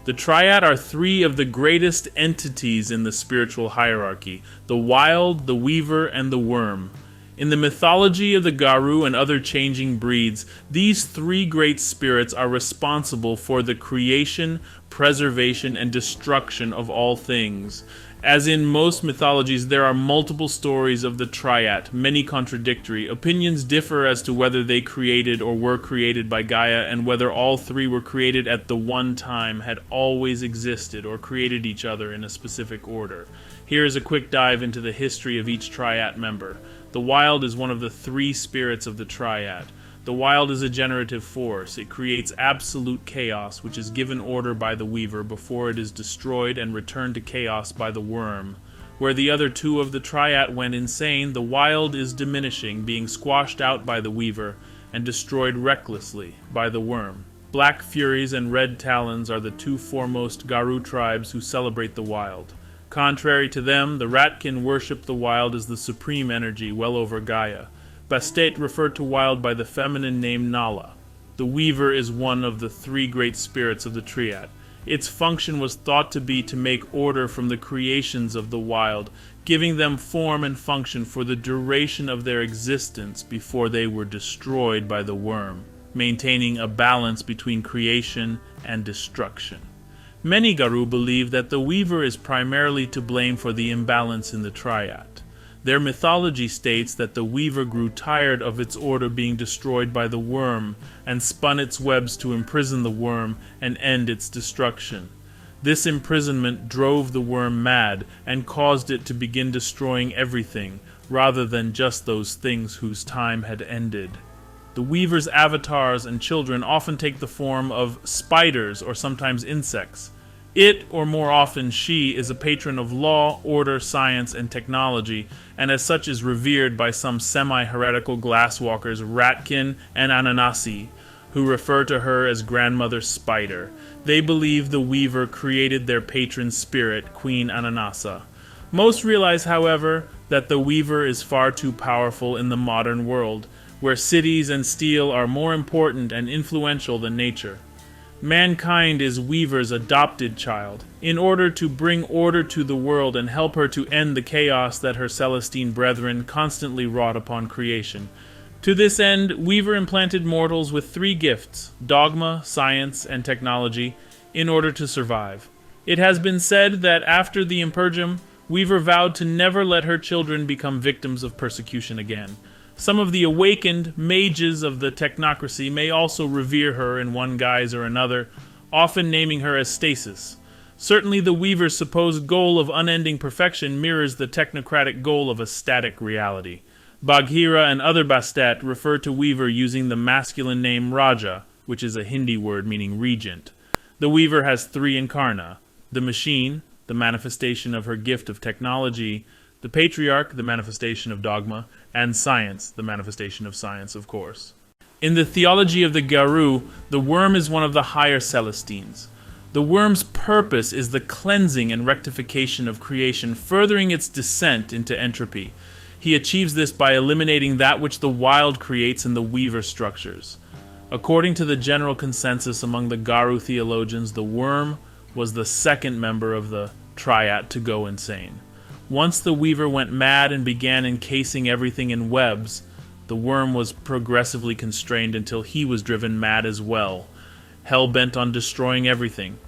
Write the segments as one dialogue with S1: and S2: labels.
S1: The Triat are three of the greatest entities in the spiritual hierarchy: the Wyld, the Weaver, and the Wyrm. In the mythology of the Garou and other changing breeds, these three great spirits are responsible for the creation, preservation, and destruction of all things. As in most mythologies, there are multiple stories of the Triat, many contradictory. Opinions differ as to whether they created or were created by Gaia, and whether all three were created at the one time, had always existed, or created each other in a specific order. Here is a quick dive into the history of each Triat member. The Wyld is one of the three spirits of the Triat. The Wyld is a generative force. It creates absolute chaos, which is given order by the Weaver before it is destroyed and returned to chaos by the Wyrm. Where the other two of the Triat went insane, the Wyld is diminishing, being squashed out by the Weaver and destroyed recklessly by the Wyrm. Black Furies and Red Talons are the two foremost Garou tribes who celebrate the Wyld. Contrary to them, the Ratkin worship the Wyld as the supreme energy, well over Gaia. Bastet referred to Wyld by the feminine name Nala. The Weaver is one of the three great spirits of the Triat. Its function was thought to be to make order from the creations of the Wyld, giving them form and function for the duration of their existence before they were destroyed by the Wyrm, maintaining a balance between creation and destruction. Many Garou believe that the Weaver is primarily to blame for the imbalance in the Triat. Their mythology states that the Weaver grew tired of its order being destroyed by the Wyrm and spun its webs to imprison the Wyrm and end its destruction. This imprisonment drove the Wyrm mad and caused it to begin destroying everything, rather than just those things whose time had ended. The Weaver's avatars and children often take the form of spiders or sometimes insects. It, or more often she, is a patron of law, order, science, and technology, and as such is revered by some semi-heretical glasswalkers Ratkin and Ananasi, who refer to her as Grandmother Spider. They believe the Weaver created their patron spirit, Queen Ananasa. Most realize, however, that the Weaver is far too powerful in the modern world, where cities and steel are more important and influential than nature. Mankind is Weaver's adopted child, in order to bring order to the world and help her to end the chaos that her Celestine brethren constantly wrought upon creation. To this end, Weaver implanted mortals with three gifts: dogma, science, and technology, in order to survive. It has been said that after the Impurgum, Weaver vowed to never let her children become victims of persecution again. Some of the awakened mages of the technocracy may also revere her in one guise or another, often naming her as Stasis. Certainly the Weaver's supposed goal of unending perfection mirrors the technocratic goal of a static reality. Bagheera and other Bastet refer to Weaver using the masculine name Raja, which is a Hindi word meaning regent. The Weaver has three incarna: the machine, the manifestation of her gift of technology; the patriarch, the manifestation of dogma; and science, the manifestation of science, of course. In the theology of the Garou, the Wyrm is one of the higher Celestines. The Wyrm's purpose is the cleansing and rectification of creation, furthering its descent into entropy. He achieves this by eliminating that which the Wyld creates in the Weaver structures. According to the general consensus among the Garou theologians, the Wyrm was the second member of the Triat to go insane. Once the Weaver went mad and began encasing everything in webs, the Wyrm was progressively constrained until he was driven mad as well, hell-bent on destroying everything.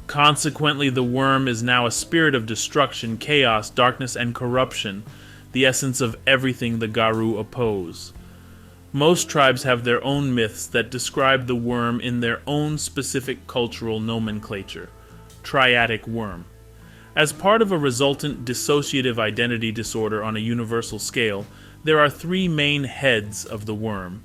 S1: Consequently, the Wyrm is now a spirit of destruction, chaos, darkness, and corruption, the essence of everything the Garou oppose. Most tribes have their own myths that describe the Wyrm in their own specific cultural nomenclature. Triatic Wyrm. As part of a resultant dissociative identity disorder on a universal scale, there are three main heads of the Wyrm,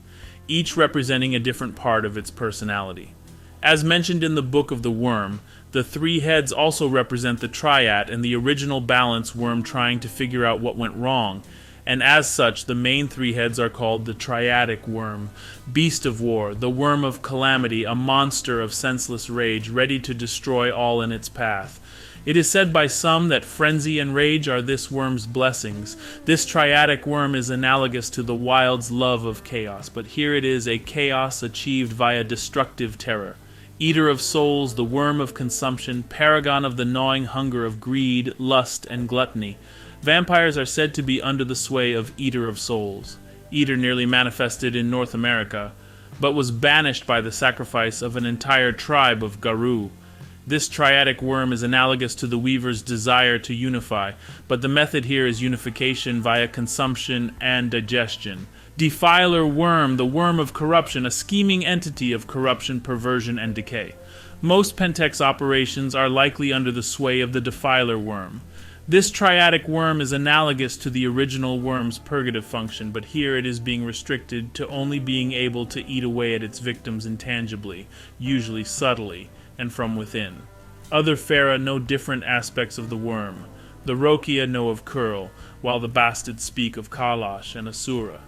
S1: each representing a different part of its personality. As mentioned in the Book of the Wyrm, the three heads also represent the Triat and the original balance Wyrm trying to figure out what went wrong, and as such the main three heads are called the Triatic Wyrm, Beast of War, the Wyrm of Calamity, a monster of senseless rage ready to destroy all in its path. It is said by some that frenzy and rage are this Wyrm's blessings. This Triatic Wyrm is analogous to the Wyld's love of chaos, but here it is a chaos achieved via destructive terror. eater of souls, the worm of consumption, paragon of the gnawing hunger of greed, lust, and gluttony. Vampires are said to be under the sway of Eater of Souls. Eater nearly manifested in North America, but was banished by the sacrifice of an entire tribe of Garou. This triadic worm is analogous to the weaver's desire to unify, but the method here is unification via consumption and digestion. Defiler worm, the worm of corruption, a scheming entity of corruption, perversion, and decay. Most Pentex operations are likely under the sway of the defiler worm. This triadic worm is analogous to the original worm's purgative function, but here it is being restricted to only being able to eat away at its victims intangibly, usually subtly, and from within. Other Fera know different aspects of the worm. The Rokia know of Curl, while the Bastards speak of Kalash and Asura.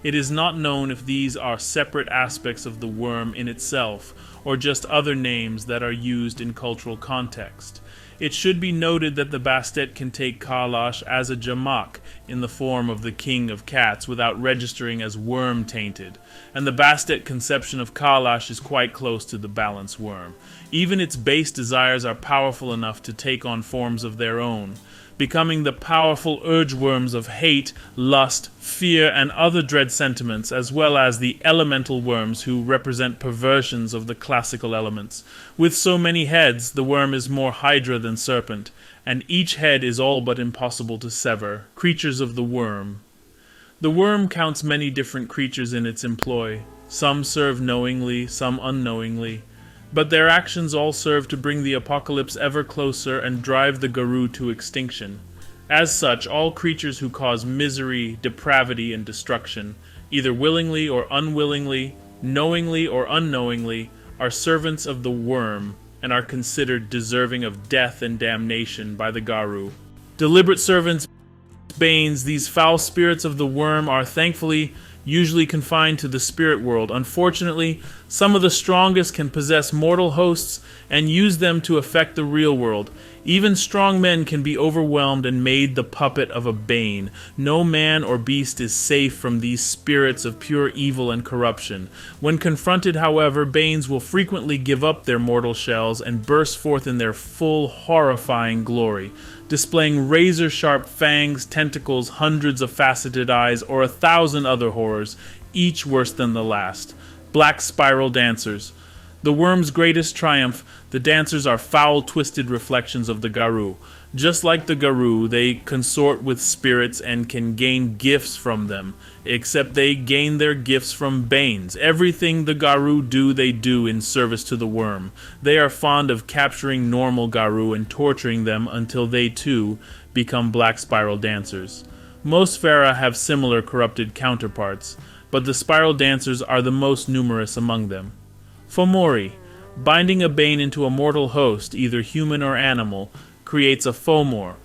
S1: It is not known if these are separate aspects of the worm in itself, or just other names that are used in cultural context. It should be noted that the Bastet can take Kalash as a Jamak in the form of the King of Cats without registering as worm-tainted, and the Bastet conception of Kalash is quite close to the Balance Worm. Even its base desires are powerful enough to take on forms of their own, becoming the powerful urge worms of hate, lust, fear, and other dread sentiments, as well as the elemental worms who represent perversions of the classical elements. With so many heads, the worm is more hydra than serpent, and each head is all but impossible to sever. Creatures of the worm. The worm counts many different creatures in its employ. Some serve knowingly, some unknowingly. But their actions all serve to bring the apocalypse ever closer and drive the Garou to extinction. As such, all creatures who cause misery, depravity, and destruction, either willingly or unwillingly, knowingly or unknowingly, are servants of the worm and are considered deserving of death and damnation by the Garou. Deliberate servants, banes, these foul spirits of the worm are thankfully usually confined to the spirit world. Unfortunately, some of the strongest can possess mortal hosts and use them to affect the real world. Even strong men can be overwhelmed and made the puppet of a bane. No man or beast is safe from these spirits of pure evil and corruption. When confronted, however, banes will frequently give up their mortal shells and burst forth in their full, horrifying glory, displaying razor-sharp fangs, tentacles, hundreds of faceted eyes, or 1,000 other horrors, each worse than the last. Black spiral dancers. The worm's greatest triumph, the dancers are foul, twisted reflections of the Garou. Just like the Garou, they consort with spirits and can gain gifts from them, except they gain their gifts from banes. Everything the Garou do, they do in service to the worm. They are fond of capturing normal Garou and torturing them until they, too, become black spiral dancers. Most Fera have similar corrupted counterparts, but the spiral dancers are the most numerous among them. Fomori, binding a bane into a mortal host, either human or animal, creates a Fomor.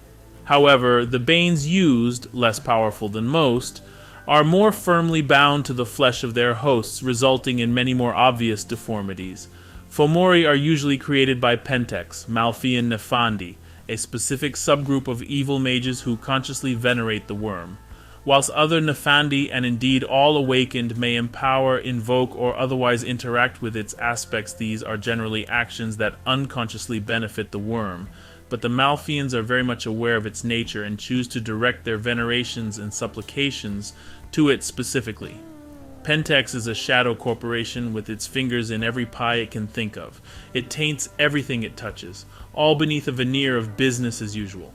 S1: However, the banes used, less powerful than most, are more firmly bound to the flesh of their hosts, resulting in many more obvious deformities. Fomori are usually created by Pentex, Malfian Nefandi, a specific subgroup of evil mages who consciously venerate the worm. Whilst other Nefandi, and indeed all awakened, may empower, invoke, or otherwise interact with its aspects, these are generally actions that unconsciously benefit the worm. But the Malfians are very much aware of its nature and choose to direct their venerations and supplications to it specifically. Pentex is a shadow corporation with its fingers in every pie it can think of. It taints everything it touches, all beneath a veneer of business as usual.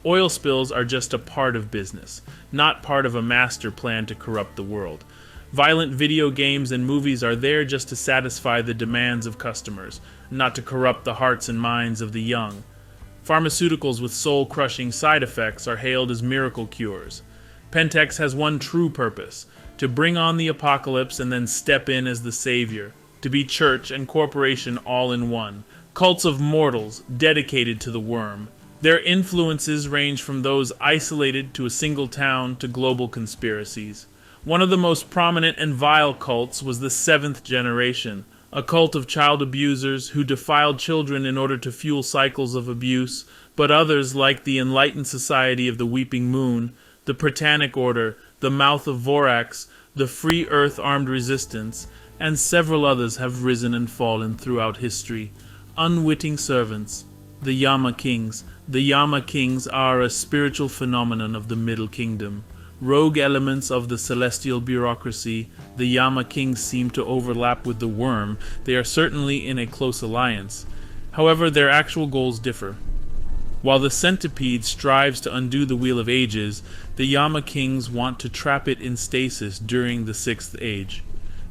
S1: Oil spills are just a part of business, not part of a master plan to corrupt the world. Violent video games and movies are there just to satisfy the demands of customers, not to corrupt the hearts and minds of the young. Pharmaceuticals with soul-crushing side effects are hailed as miracle cures. Pentex has one true purpose: to bring on the apocalypse and then step in as the savior, to be church and corporation all in one. Cults of mortals dedicated to the worm. Their influences range from those isolated to a single town to global conspiracies. One of the most prominent and vile cults was the Seventh Generation, a cult of child abusers who defiled children in order to fuel cycles of abuse, but others, like the Enlightened Society of the Weeping Moon, the Prytanic Order, the Mouth of Vorax, the Free Earth Armed Resistance, and several others have risen and fallen throughout history. Unwitting servants, the Yama Kings. The Yama Kings are a spiritual phenomenon of the Middle Kingdom. Rogue elements of the celestial bureaucracy, the Yama Kings seem to overlap with the Wyrm. They are certainly in a close alliance. However, their actual goals differ. While the centipede strives to undo the Wheel of Ages, the Yama Kings want to trap it in stasis during the Sixth Age.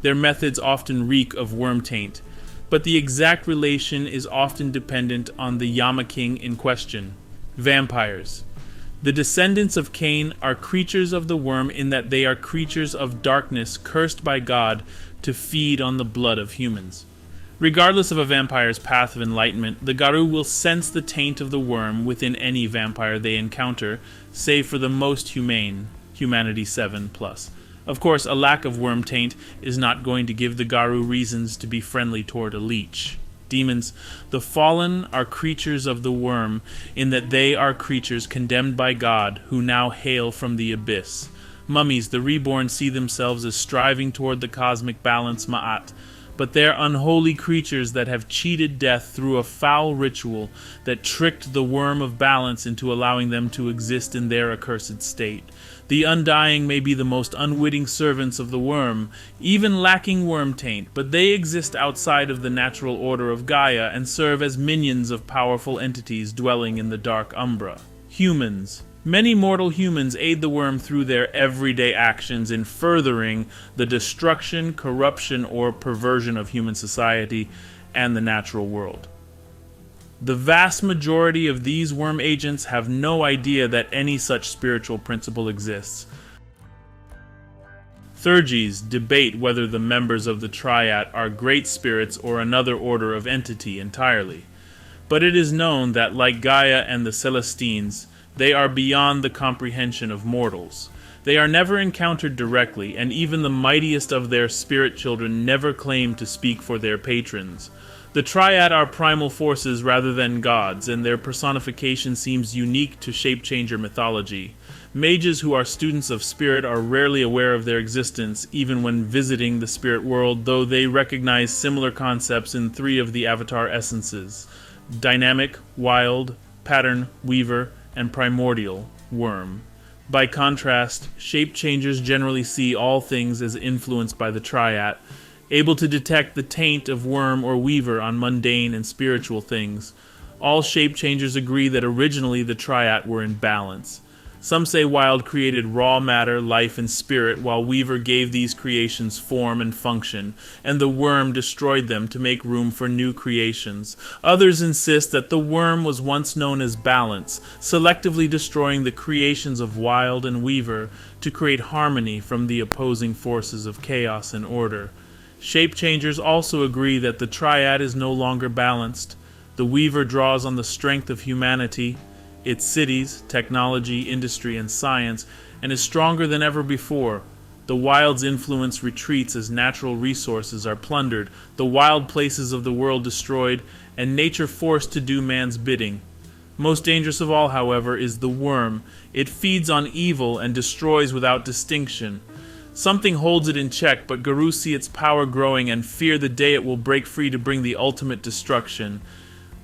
S1: Their methods often reek of worm taint, but the exact relation is often dependent on the Yama King in question. Vampires. The descendants of Cain are creatures of the Wyrm in that they are creatures of darkness cursed by God to feed on the blood of humans. Regardless of a vampire's path of enlightenment, the Garou will sense the taint of the Wyrm within any vampire they encounter, save for the most humane, Humanity 7+. Of course, a lack of worm taint is not going to give the Garou reasons to be friendly toward a leech. Demons. The fallen are creatures of the Wyrm in that they are creatures condemned by God who now hail from the abyss. Mummies. The reborn see themselves as striving toward the cosmic balance Ma'at, but they're unholy creatures that have cheated death through a foul ritual that tricked the Wyrm of balance into allowing them to exist in their accursed state. The Undying may be the most unwitting servants of the Wyrm, even lacking worm taint, but they exist outside of the natural order of Gaia and serve as minions of powerful entities dwelling in the dark umbra. Humans. Many mortal humans aid the Wyrm through their everyday actions in furthering the destruction, corruption, or perversion of human society and the natural world. The vast majority of these Wyrm agents have no idea that any such spiritual principle exists. Theurges debate whether the members of the Triat are great spirits or another order of entity entirely. But it is known that, like Gaia and the Celestines, they are beyond the comprehension of mortals. They are never encountered directly, and even the mightiest of their spirit children never claim to speak for their patrons. The Triad are primal forces rather than gods, and their personification seems unique to shape-changer mythology. Mages who are students of spirit are rarely aware of their existence, even when visiting the spirit world, though they recognize similar concepts in 3 of the Avatar essences: dynamic, wild, pattern, weaver, and primordial, Wyrm. By contrast, shape-changers generally see all things as influenced by the Triad, able to detect the taint of Wyrm or weaver on mundane and spiritual things. All shape-changers agree that originally the Triad were in balance. Some say Wyld created raw matter, life, and spirit, while Weaver gave these creations form and function, and the Wyrm destroyed them to make room for new creations. Others insist that the Wyrm was once known as balance, selectively destroying the creations of Wyld and Weaver to create harmony from the opposing forces of chaos and order. Shape-changers also agree that the Triad is no longer balanced. The Weaver draws on the strength of humanity, its cities, technology, industry, and science, and is stronger than ever before. The Wyld's influence retreats as natural resources are plundered, the wild places of the world destroyed, and nature forced to do man's bidding. Most dangerous of all, however, is the Wyrm. It feeds on evil and destroys without distinction. Something holds it in check, but Garou see its power growing and fear the day it will break free to bring the ultimate destruction,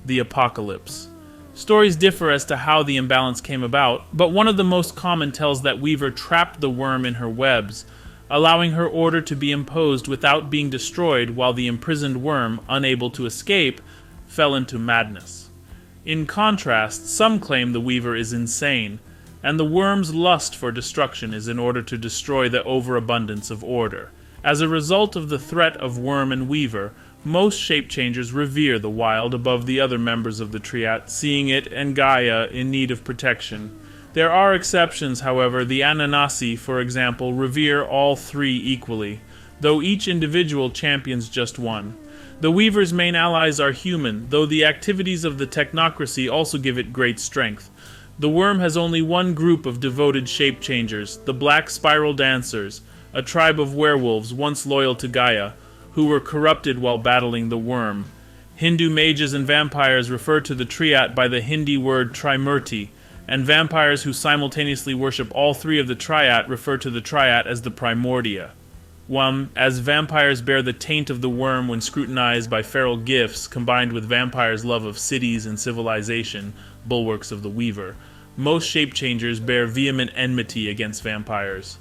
S1: the apocalypse. Stories differ as to how the imbalance came about, but one of the most common tells that Weaver trapped the Wyrm in her webs, allowing her order to be imposed without being destroyed, while the imprisoned Wyrm, unable to escape, fell into madness. In contrast, some claim the Weaver is insane, and the Wyrm's lust for destruction is in order to destroy the overabundance of order. As a result of the threat of Wyrm and Weaver, most shape-changers revere the Wyld above the other members of the Triat, seeing it and Gaia in need of protection. There are exceptions, however. The Ananasi, for example, revere all 3 equally, though each individual champions just one. The Weaver's main allies are human, though the activities of the technocracy also give it great strength. The Wyrm has only one group of devoted shape-changers, the Black Spiral Dancers, a tribe of werewolves once loyal to Gaia, who were corrupted while battling the Wyrm. Hindu mages and vampires refer to the Triat by the Hindi word Trimurti, and vampires who simultaneously worship all 3 of the Triat refer to the Triat as the Primordia. as vampires bear the taint of the worm when scrutinized by feral gifts, combined with vampires' love of cities and civilization, bulwarks of the weaver. Most shape-changers bear vehement enmity against vampires.